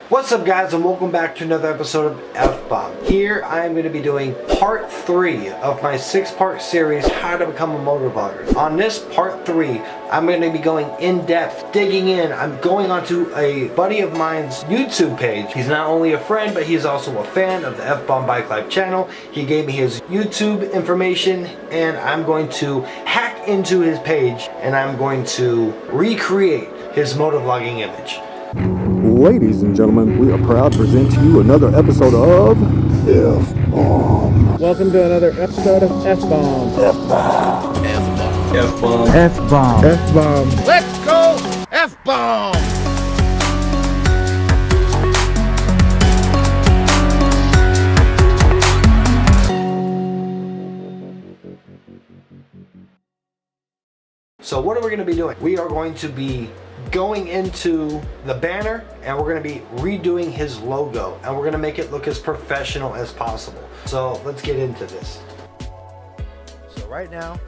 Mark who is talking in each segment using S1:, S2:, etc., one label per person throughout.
S1: What's up guys, and welcome back to another episode of F-Bomb. Here I am going to be doing part 3 of my 6-part series, How to Become a Motovlogger. On this part 3, I'm going to be going in depth, digging in. I'm going onto a buddy of mine's YouTube page. He's not only a friend, but he's also a fan of the F-Bomb Bike Life channel. He gave me his YouTube information, and I'm going to hack into his page, and I'm going to recreate his motovlogging image.
S2: Ladies and gentlemen, we are proud to present to you another episode of F-Bomb.
S3: Welcome to another episode of F-Bomb.
S2: F-Bomb.
S1: F-Bomb.
S3: F-Bomb.
S2: F-Bomb.
S1: Let's go F-Bomb! So what are we going to be doing? We are going to be going into the banner, and we're going to be redoing his logo, and we're going to make it look as professional as possible. So let's get into this. So right now,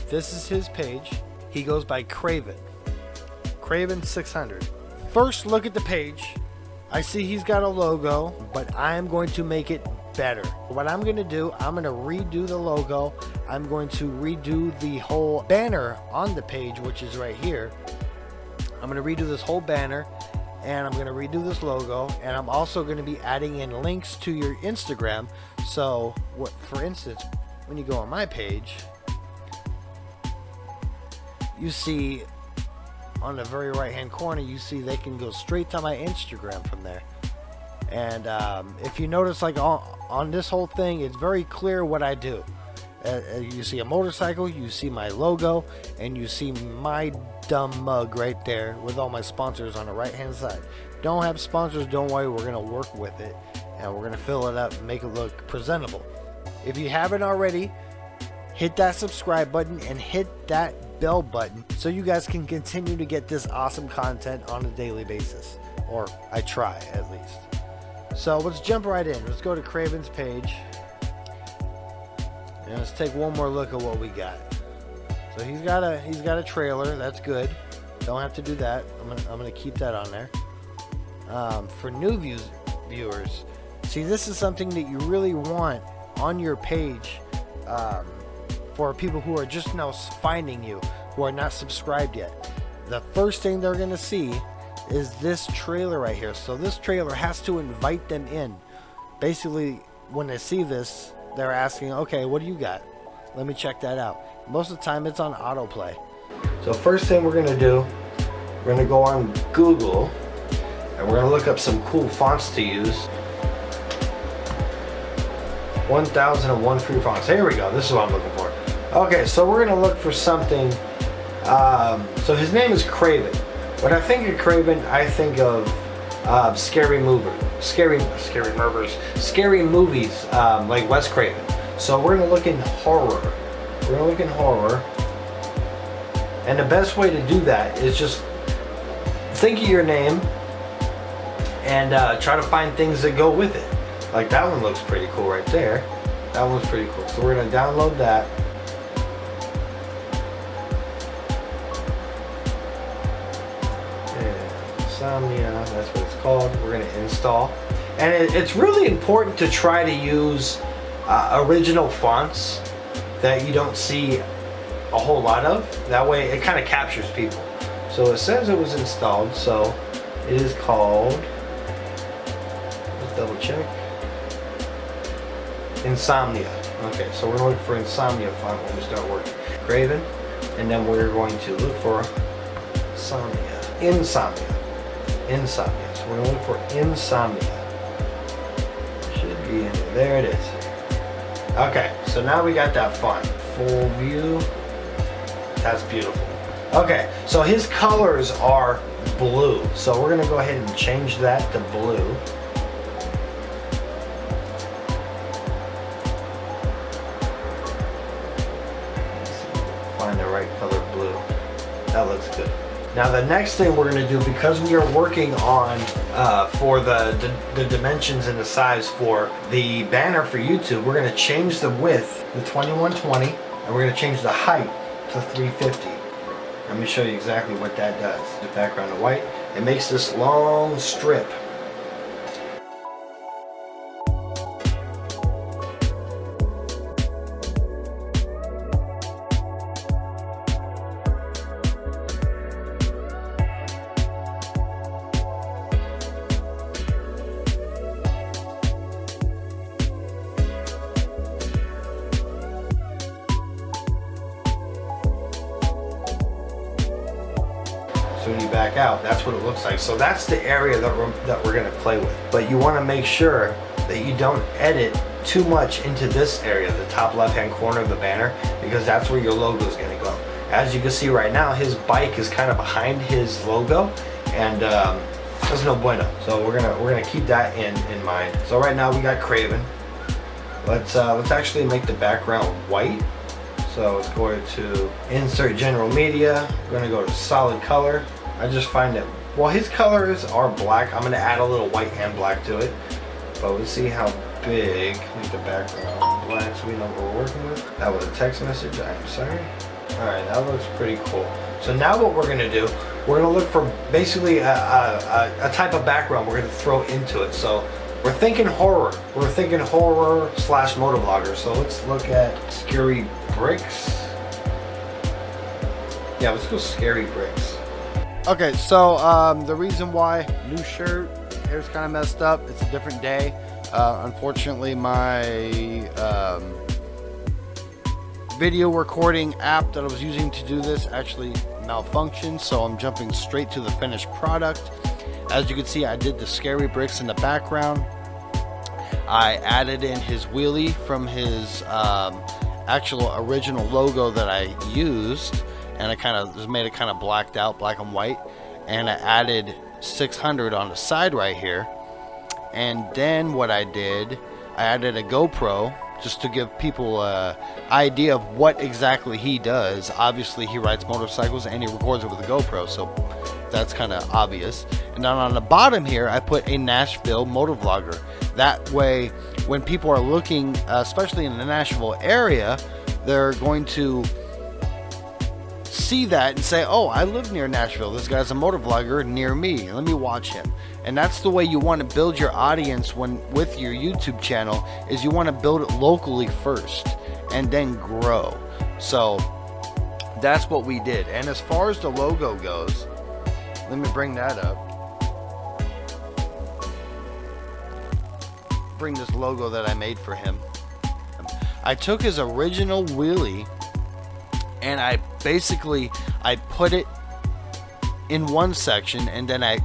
S1: this is his page. He goes by Craven 600. First look at the page. I see he's got a logo, but I'm going to make it better. What I'm going to do, I'm going to redo the logo. I'm going to redo the whole banner on the page, which is right here. I'm going to redo this whole banner, and I'm going to redo this logo, and I'm also going to be adding in links to your Instagram. So, for instance, when you go on my page, you see on the very right hand corner, you see they can go straight to my Instagram from there. And if you notice, like on this whole thing, it's very clear what I do. You see a motorcycle, you see my logo, and you see my dumb mug right there with all my sponsors on the right hand side. Don't have sponsors, don't worry, we're gonna work with it, and we're gonna fill it up and make it look presentable. If you haven't already, hit that subscribe button and hit that bell button so you guys can continue to get this awesome content on a daily basis, or I try at least. So let's jump right in. Let's go to Craven's page, and let's take one more look at what we got. So he's got a trailer. That's good. Don't have to do that. I'm gonna keep that on there. For new viewers, see, this is something that you really want on your page for people who are just now finding you, who are not subscribed yet. The first thing they're gonna see is this trailer right here. So this trailer has to invite them in. Basically, when they see this, they're asking, okay, what do you got? Let me check that out. Most of the time it's on autoplay. So first thing we're gonna do, we're gonna go on Google, and we're gonna look up some cool fonts to use. 1001 free fonts. Here we go. This is what I'm looking for. Okay, so we're gonna look for something. So his name is Craven. When I think of Craven, I think of scary movies, like Wes Craven. So we're gonna look in horror. We're gonna look in horror, and the best way to do that is just think of your name and try to find things that go with it. Like that one looks pretty cool right there. That one's pretty cool. So we're gonna download that. Insomnia, that's what it's called. We're going to install, and it's really important to try to use original fonts that you don't see a whole lot of. That way it kind of captures people. So it says it was installed, so it is called, let's double check, Insomnia. Okay, so we're going to look for Insomnia font when we start working. Craven, and then we're going to look for Insomnia. So we're going to look for Insomnia. Should be in there. There it is. Okay, so now we got that font. Full view. That's beautiful. Okay, so his colors are blue. So we're going to go ahead and change that to blue. Find the right color blue. That looks good. Now the next thing we're going to do, because we are working on for the dimensions and the size for the banner for YouTube, we're going to change the width to 2120, and we're going to change the height to 350. Let me show you exactly what that does. The background of white, it makes this long strip out, that's what it looks like. So that's the area that we're gonna play with. But you wanna make sure that you don't edit too much into this area, the top left-hand corner of the banner, because that's where your logo is gonna go. As you can see right now, his bike is kind of behind his logo, and there's no bueno. So we're gonna keep that in mind. So right now we got Craven. Let's actually make the background white. So it's going to insert general media. We're gonna go to solid color. I just find that, well, his colors are black. I'm gonna add a little white and black to it. But we'll see how big. Make the background black so we know what we're working with. That was a text message, I'm sorry. All right, that looks pretty cool. So now what we're gonna do, we're gonna look for basically a type of background we're gonna throw into it. So we're thinking horror. We're thinking horror / motovlogger. So let's look at scary bricks. Yeah, let's go scary bricks. Okay, so the reason why, new shirt, hair's kind of messed up. It's a different day. Unfortunately, my video recording app that I was using to do this actually malfunctioned, so I'm jumping straight to the finished product. As you can see, I did the scary bricks in the background. I added in his wheelie from his actual original logo that I used, and I kind of just made it kind of blacked out, black and white, and I added 600 on the side right here. And then what I did, I added a GoPro just to give people an idea of what exactly he does. Obviously he rides motorcycles and he records it with a GoPro, so that's kind of obvious. And then on the bottom here I put a Nashville motovlogger. That way when people are looking, especially in the Nashville area, they're going to see that and say, oh, I live near Nashville, this guy's a motovlogger near me, let me watch him. And that's the way you want to build your audience with your YouTube channel, is you want to build it locally first and then grow. So that's what we did. And as far as the logo goes, let me bring that up. Bring this logo that I made for him. I took his original wheelie and I put it in one section, and then I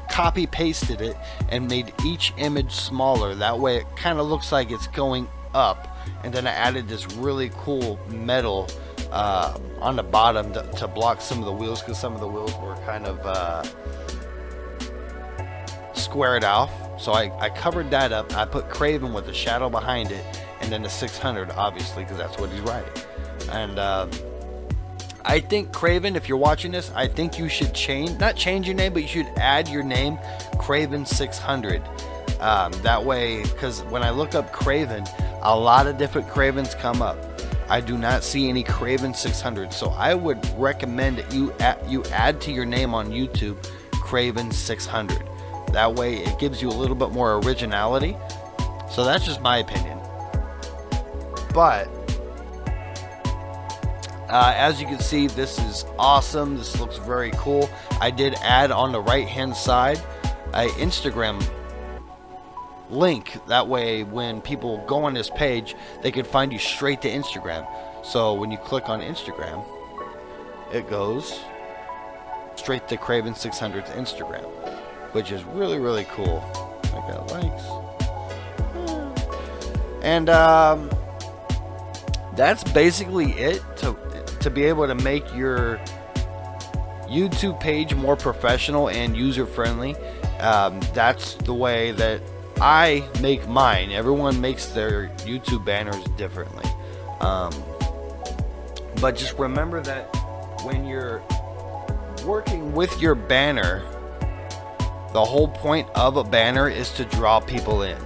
S1: copy pasted it and made each image smaller. That way it kind of looks like it's going up, and then I added this really cool metal on the bottom to block some of the wheels, because some of the wheels were kind of squared off. So I covered that up. I put Craven with the shadow behind it, and then the 600 obviously, because that's what he's riding. And I think, Craven, if you're watching this, I think you should not change your name, but you should add your name, Craven 600. That way, because when I look up Craven, a lot of different Cravens come up. I do not see any Craven 600. So I would recommend that you add to your name on YouTube, Craven 600. That way it gives you a little bit more originality. So that's just my opinion. But as you can see, this is awesome. This looks very cool. I did add on the right hand side a Instagram link. That way when people go on this page, they can find you straight to Instagram. So when you click on Instagram, it goes straight to Craven 600's Instagram, which is really, really cool. I got likes. And that's basically it to be able to make your YouTube page more professional and user friendly. That's the way that I make mine. Everyone makes their YouTube banners differently. But just remember that when you're working with your banner, the whole point of a banner is to draw people in.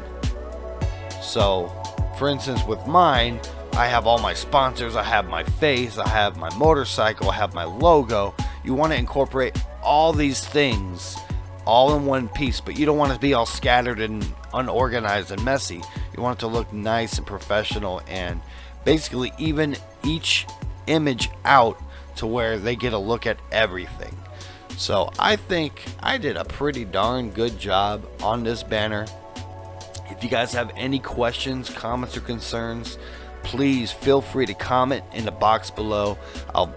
S1: So for instance, with mine, I have all my sponsors, I have my face, I have my motorcycle, I have my logo. You want to incorporate all these things all in one piece, but you don't want to be all scattered and unorganized and messy. You want it to look nice and professional, and basically even each image out to where they get a look at everything. So I think I did a pretty darn good job on this banner. If you guys have any questions, comments, or concerns, please feel free to comment in the box below. I'll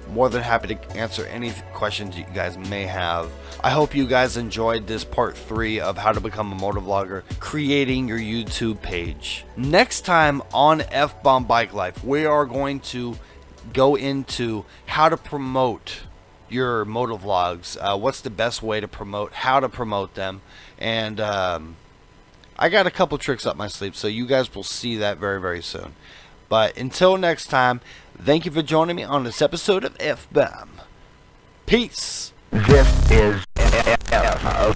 S1: More than happy to answer any questions you guys may have. I hope you guys enjoyed this part 3 of how to become a motovlogger, creating your YouTube page. Next time on F-Bomb Bike Life, we are going to go into how to promote your motovlogs. What's the best way to promote, how to promote them, and I got a couple tricks up my sleeve, so you guys will see that very, very soon. But until next time, thank you for joining me on this episode of F-Bomb. Peace.
S4: This is F-Bomb.